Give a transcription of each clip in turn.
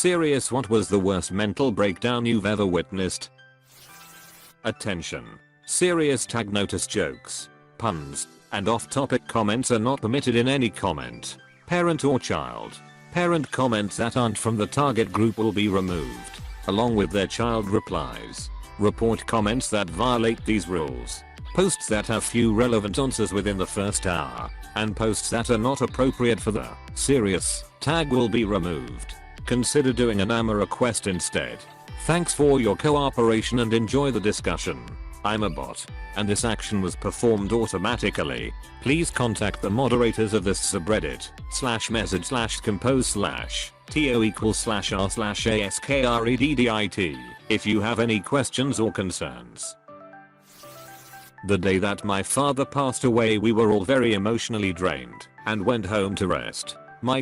Serious, what was the worst mental breakdown you've ever witnessed? Attention. Serious tag notice jokes, puns, and off-topic comments are not permitted in any comment. Parent or child. Parent comments that aren't from the target group will be removed, along with their child replies. Report comments that violate these rules. Posts that have few relevant answers within the first hour, and posts that are not appropriate for the serious tag will be removed. Consider doing an AMA request instead. Thanks for your cooperation and enjoy the discussion. I'm a bot, and this action was performed automatically. Please contact the moderators of this subreddit /message/compose/to=r/askreddit if you have any questions or concerns. The day that my father passed away, we were all very emotionally drained and went home to rest. My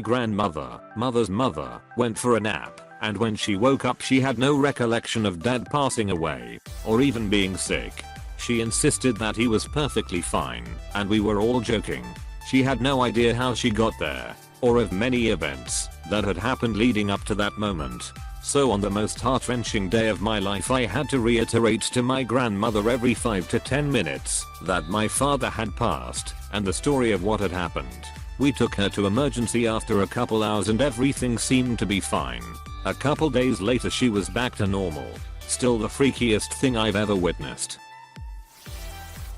mother's mother, went for a nap, and when she woke up she had no recollection of dad passing away, or even being sick. She insisted that he was perfectly fine, and we were all joking. She had no idea how she got there, or of many events that had happened leading up to that moment. So on the most heart-wrenching day of my life, I had to reiterate to my grandmother every 5 to 10 minutes that my father had passed, and the story of what had happened. We took her to emergency after a couple hours and everything seemed to be fine. A couple days later she was back to normal. Still the freakiest thing I've ever witnessed.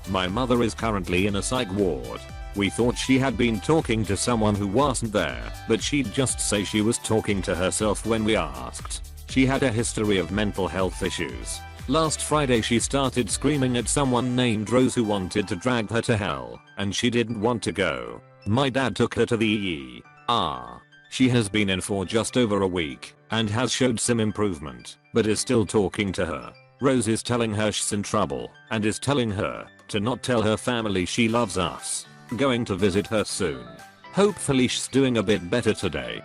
My mother is currently in a psych ward. We thought she had been talking to someone who wasn't there, but she'd just say she was talking to herself when we asked. She had a history of mental health issues. Last Friday she started screaming at someone named Rose who wanted to drag her to hell, and she didn't want to go. My dad took her to the ER. She has been in for just over a week and has showed some improvement, but is still talking to her. Rose is telling her she's in trouble and is telling her to not tell her family she loves us. Going to visit her soon. Hopefully she's doing a bit better today.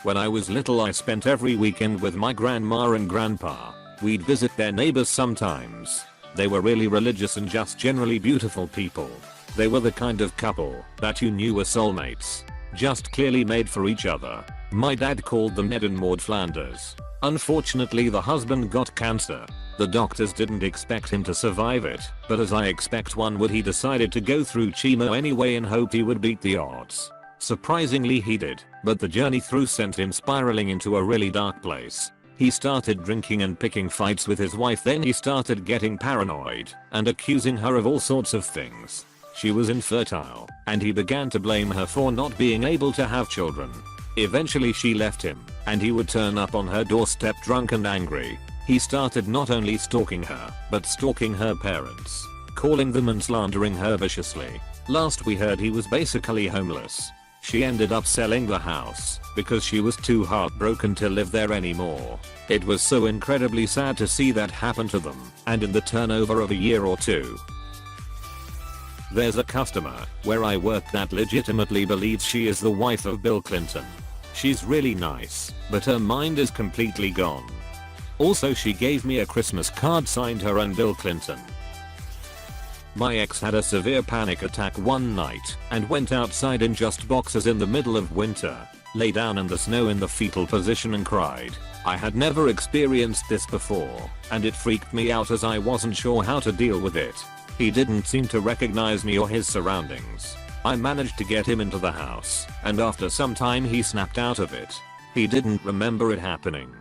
When I was little I spent every weekend with my grandma and grandpa. We'd visit their neighbors sometimes. They were really religious and just generally beautiful people. They were the kind of couple that you knew were soulmates. Just clearly made for each other. My dad called them Ned and Maud Flanders. Unfortunately the husband got cancer. The doctors didn't expect him to survive it, but as I expect one would, he decided to go through chemo anyway and hoped he would beat the odds. Surprisingly he did, but the journey through sent him spiraling into a really dark place. He started drinking and picking fights with his wife, then he started getting paranoid and accusing her of all sorts of things. She was infertile, and he began to blame her for not being able to have children. Eventually she left him, and he would turn up on her doorstep drunk and angry. He started not only stalking her, but stalking her parents, calling them and slandering her viciously. Last we heard he was basically homeless. She ended up selling the house because she was too heartbroken to live there anymore. It was so incredibly sad to see that happen to them, and in the turnover of a year or two. There's a customer where I work that legitimately believes she is the wife of Bill Clinton. She's really nice, but her mind is completely gone. Also she gave me a Christmas card signed her and Bill Clinton. My ex had a severe panic attack one night and went outside in just boxers in the middle of winter, lay down in the snow in the fetal position and cried. I had never experienced this before, and it freaked me out as I wasn't sure how to deal with it. He didn't seem to recognize me or his surroundings. I managed to get him into the house, and after some time he snapped out of it. He didn't remember it happening.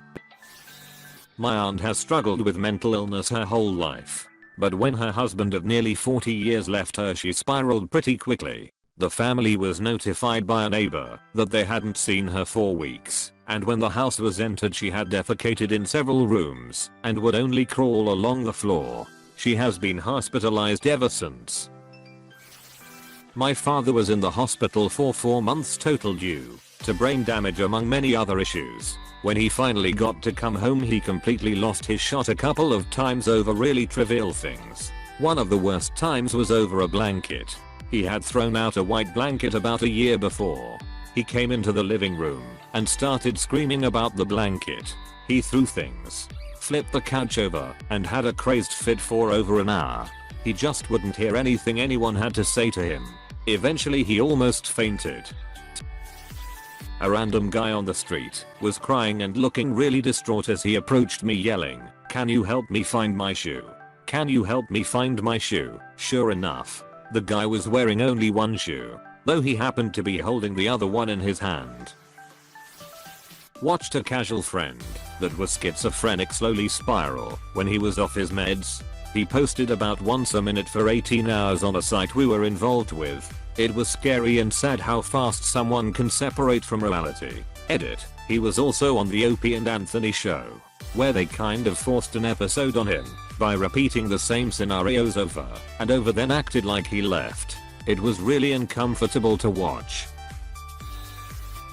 My aunt has struggled with mental illness her whole life, but when her husband of nearly 40 years left her she spiraled pretty quickly. The family was notified by a neighbor that they hadn't seen her for weeks, and when the house was entered she had defecated in several rooms and would only crawl along the floor. She has been hospitalized ever since. My father was in the hospital for 4 months total due to brain damage among many other issues. When he finally got to come home he completely lost his shot a couple of times over really trivial things. One of the worst times was over a blanket. He had thrown out a white blanket about a year before. He came into the living room and started screaming about the blanket. He threw things, flipped the couch over, and had a crazed fit for over an hour. He just wouldn't hear anything anyone had to say to him. Eventually he almost fainted. A random guy on the street was crying and looking really distraught as he approached me yelling, "Can you help me find my shoe? Can you help me find my shoe?" Sure enough, the guy was wearing only one shoe, though he happened to be holding the other one in his hand. Watched a casual friend that was schizophrenic slowly spiral when he was off his meds. He posted about once a minute for 18 hours on a site we were involved with. It was scary and sad how fast someone can separate from reality. Edit. He was also on the Opie and Anthony show, where they kind of forced an episode on him by repeating the same scenarios over and over, then acted like he left. It was really uncomfortable to watch.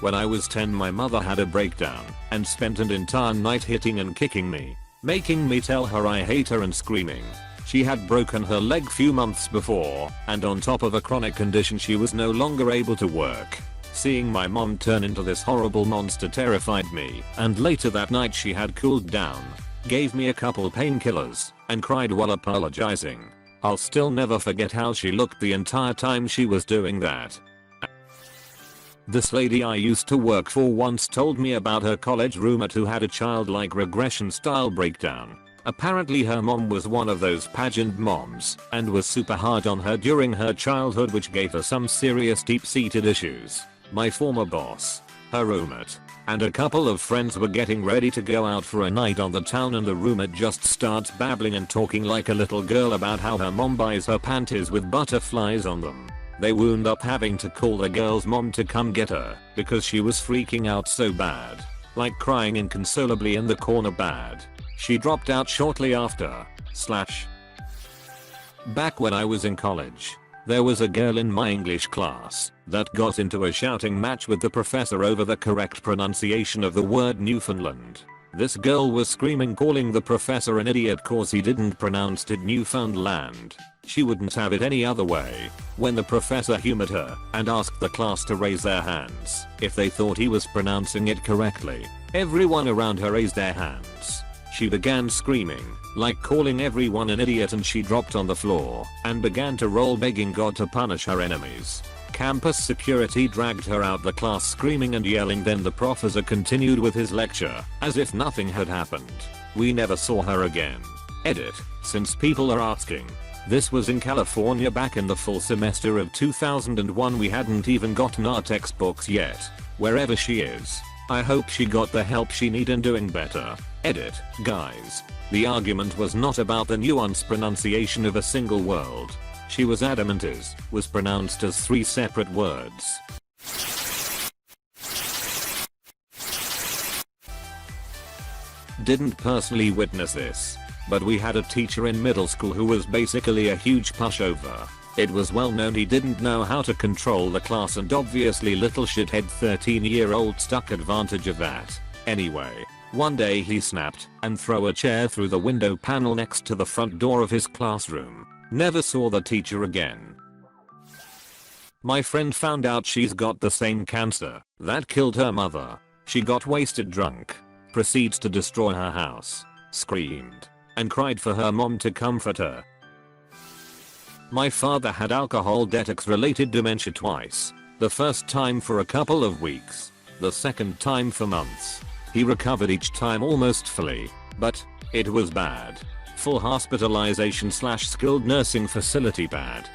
When I was 10, my mother had a breakdown and spent an entire night hitting and kicking me, making me tell her I hate her and screaming. She had broken her leg few months before, and on top of a chronic condition she was no longer able to work. Seeing my mom turn into this horrible monster terrified me, and later that night she had cooled down, gave me a couple painkillers, and cried while apologizing. I'll still never forget how she looked the entire time she was doing that. This lady I used to work for once told me about her college roommate who had a childlike regression style breakdown. Apparently her mom was one of those pageant moms and was super hard on her during her childhood, which gave her some serious deep-seated issues. My former boss, her roommate, and a couple of friends were getting ready to go out for a night on the town, and the roommate just starts babbling and talking like a little girl about how her mom buys her panties with butterflies on them. They wound up having to call the girl's mom to come get her because she was freaking out so bad, like crying inconsolably in the corner bad. She dropped out shortly after. Back when I was in college, there was a girl in my English class that got into a shouting match with the professor over the correct pronunciation of the word Newfoundland. This girl was screaming, calling the professor an idiot cause he didn't pronounce it Newfoundland. She wouldn't have it any other way. When the professor humored her and asked the class to raise their hands if they thought he was pronouncing it correctly, everyone around her raised their hands. She began screaming, like calling everyone an idiot, and she dropped on the floor and began to roll, begging God to punish her enemies. Campus security dragged her out the class screaming and yelling. Then the professor continued with his lecture as if nothing had happened. We never saw her again. Edit. Since people are asking, this was in California back in the fall semester of 2001. We hadn't even gotten our textbooks yet. Wherever she is, I hope she got the help she needed and doing better. Edit. Guys, the argument was not about the nuanced pronunciation of a single word. She was adamant it was pronounced as 3 separate words. Didn't personally witness this, but we had a teacher in middle school who was basically a huge pushover. It was well known he didn't know how to control the class, and obviously little shithead 13-year-old took advantage of that. Anyway, one day he snapped and threw a chair through the window panel next to the front door of his classroom. Never saw the teacher again. My friend found out she's got the same cancer that killed her mother. She got wasted drunk, proceeds to destroy her house, screamed, and cried for her mom to comfort her. My father had alcohol detox related dementia twice. The first time for a couple of weeks, the second time for months. He recovered each time almost fully, but it was bad. Full hospitalization / skilled nursing facility bad.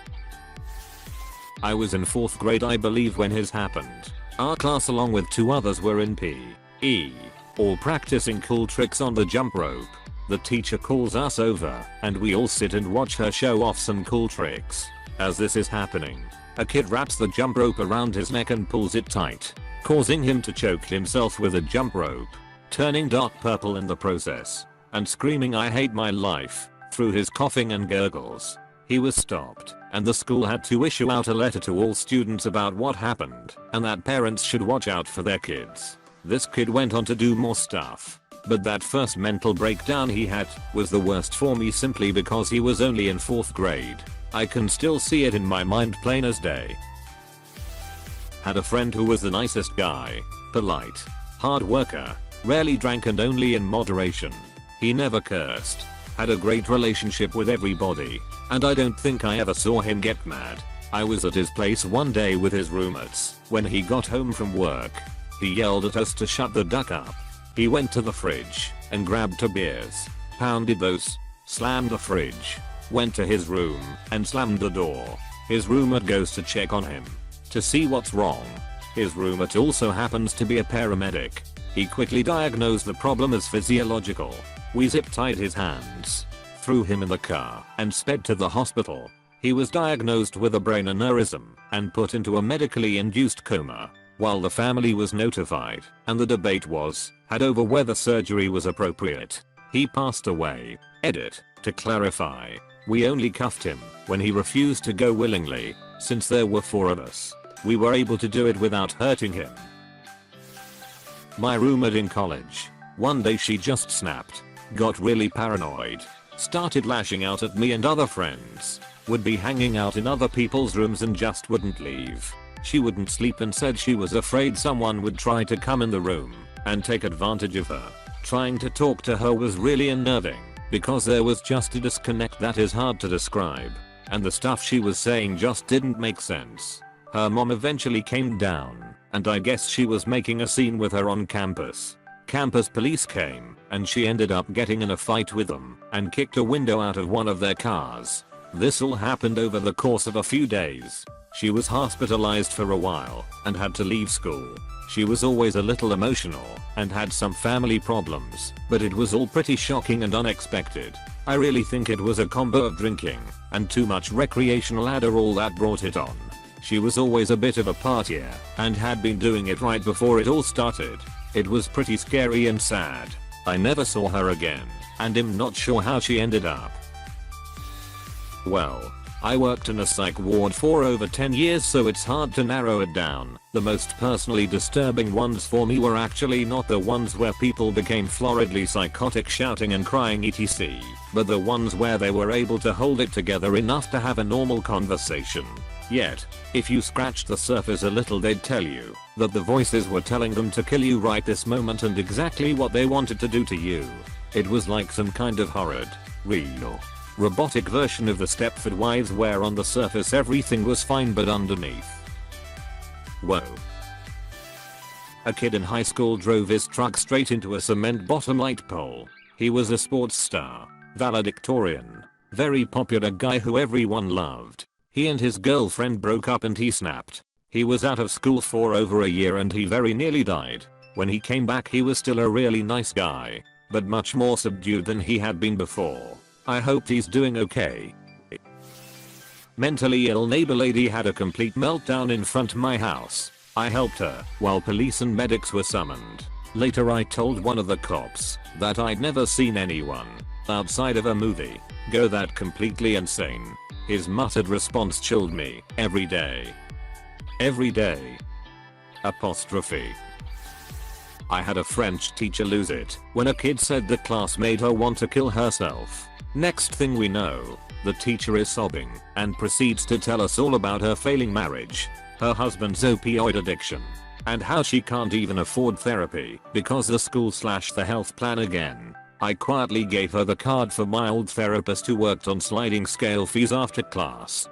I was in 4th grade I believe when his happened. Our class along with 2 others were in PE, all practicing cool tricks on the jump rope. The teacher calls us over and we all sit and watch her show off some cool tricks. As this is happening, a kid wraps the jump rope around his neck and pulls it tight, causing him to choke himself with a jump rope, turning dark purple in the process, and screaming "I hate my life" through his coughing and gurgles. He was stopped, and the school had to issue out a letter to all students about what happened and that parents should watch out for their kids. This kid went on to do more stuff, but that first mental breakdown he had was the worst for me simply because he was only in 4th grade. I can still see it in my mind plain as day. Had a friend who was the nicest guy, polite, hard worker, rarely drank and only in moderation. He never cursed, had a great relationship with everybody, and I don't think I ever saw him get mad. I was at his place one day with his roommates when he got home from work. He yelled at us to shut the duck up. He went to the fridge and grabbed 2 beers, pounded those, slammed the fridge, went to his room and slammed the door. His roommate goes to check on him to see what's wrong. His roommate also happens to be a paramedic. He quickly diagnosed the problem as physiological. We zip-tied his hands, threw him in the car, and sped to the hospital. He was diagnosed with a brain aneurysm and put into a medically induced coma, while the family was notified and the debate was had over whether surgery was appropriate. He passed away. Edit. To clarify, we only cuffed him when he refused to go willingly. Since there were 4 of us, we were able to do it without hurting him. My roommate in college. One day she just snapped, got really paranoid, started lashing out at me and other friends, would be hanging out in other people's rooms and just wouldn't leave. She wouldn't sleep and said she was afraid someone would try to come in the room and take advantage of her. Trying to talk to her was really unnerving because there was just a disconnect that is hard to describe, and the stuff she was saying just didn't make sense. Her mom eventually came down, and I guess she was making a scene with her on campus. Campus police came, and she ended up getting in a fight with them and kicked a window out of one of their cars. This all happened over the course of a few days. She was hospitalized for a while and had to leave school. She was always a little emotional and had some family problems, but it was all pretty shocking and unexpected. I really think it was a combo of drinking and too much recreational Adderall that brought it on. She was always a bit of a partier and had been doing it right before it all started. It was pretty scary and sad. I never saw her again, and am not sure how she ended up. Well, I worked in a psych ward for over 10 years, so it's hard to narrow it down. The most personally disturbing ones for me were actually not the ones where people became floridly psychotic, shouting and crying etc., but the ones where they were able to hold it together enough to have a normal conversation. Yet, if you scratched the surface a little, they'd tell you that the voices were telling them to kill you right this moment and exactly what they wanted to do to you. It was like some kind of horrid, real, robotic version of the Stepford Wives, where on the surface everything was fine but underneath. Whoa. A kid in high school drove his truck straight into a cement bottom light pole. He was a sports star, valedictorian, very popular guy who everyone loved. He and his girlfriend broke up and he snapped. He was out of school for over a year and he very nearly died. When he came back, he was still a really nice guy, but much more subdued than he had been before. I hope he's doing okay. Mentally ill neighbor lady had a complete meltdown in front of my house. I helped her while police and medics were summoned. Later I told one of the cops that I'd never seen anyone outside of a movie go that completely insane. His muttered response chilled me. Every day. Every day. Apostrophe. I had a French teacher lose it when a kid said the class made her want to kill herself. Next thing we know, the teacher is sobbing and proceeds to tell us all about her failing marriage, her husband's opioid addiction, and how she can't even afford therapy because the school/the health plan again. I quietly gave her the card for my old therapist who worked on sliding scale fees after class.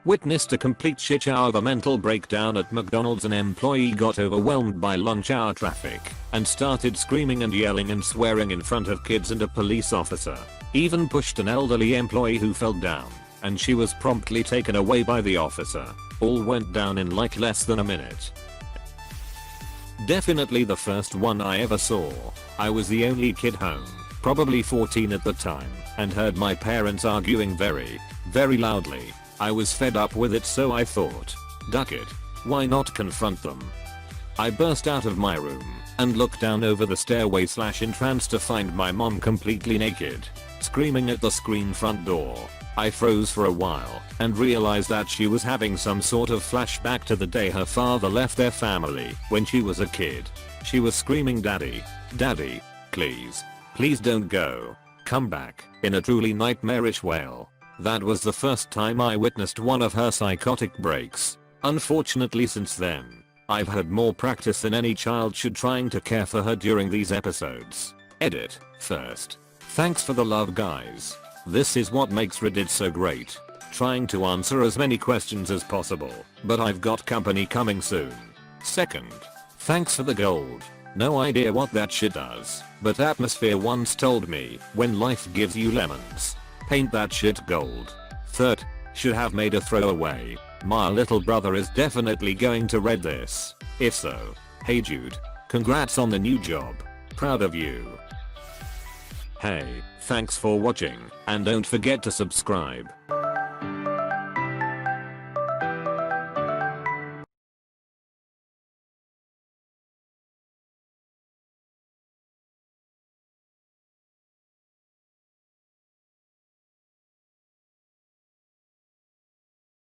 Witnessed a complete shit show of a mental breakdown at McDonald's. An employee got overwhelmed by lunch hour traffic and started screaming and yelling and swearing in front of kids and a police officer. Even pushed an elderly employee who fell down, and she was promptly taken away by the officer. All went down in like less than a minute. Definitely the first one I ever saw. I was the only kid home, probably 14 at the time, and heard my parents arguing very, very loudly. I was fed up with it, so I thought, duck it. Why not confront them? I burst out of my room and looked down over the stairway/entrance to find my mom completely naked, screaming at the screen front door. I froze for a while and realized that she was having some sort of flashback to the day her father left their family when she was a kid. She was screaming, "Daddy, Daddy, please, please don't go. Come back," in a truly nightmarish wail. That was the first time I witnessed one of her psychotic breaks. Unfortunately, since then, I've had more practice than any child should trying to care for her during these episodes. Edit. First, thanks for the love, guys. This is what makes Reddit so great. Trying to answer as many questions as possible, but I've got company coming soon. Second, thanks for the gold. No idea what that shit does, but Atmosphere once told me, when life gives you lemons, paint that shit gold. Third, should have made a throwaway. My little brother is definitely going to read this. If so, hey Jude, congrats on the new job. Proud of you. Hey, thanks for watching, and don't forget to subscribe.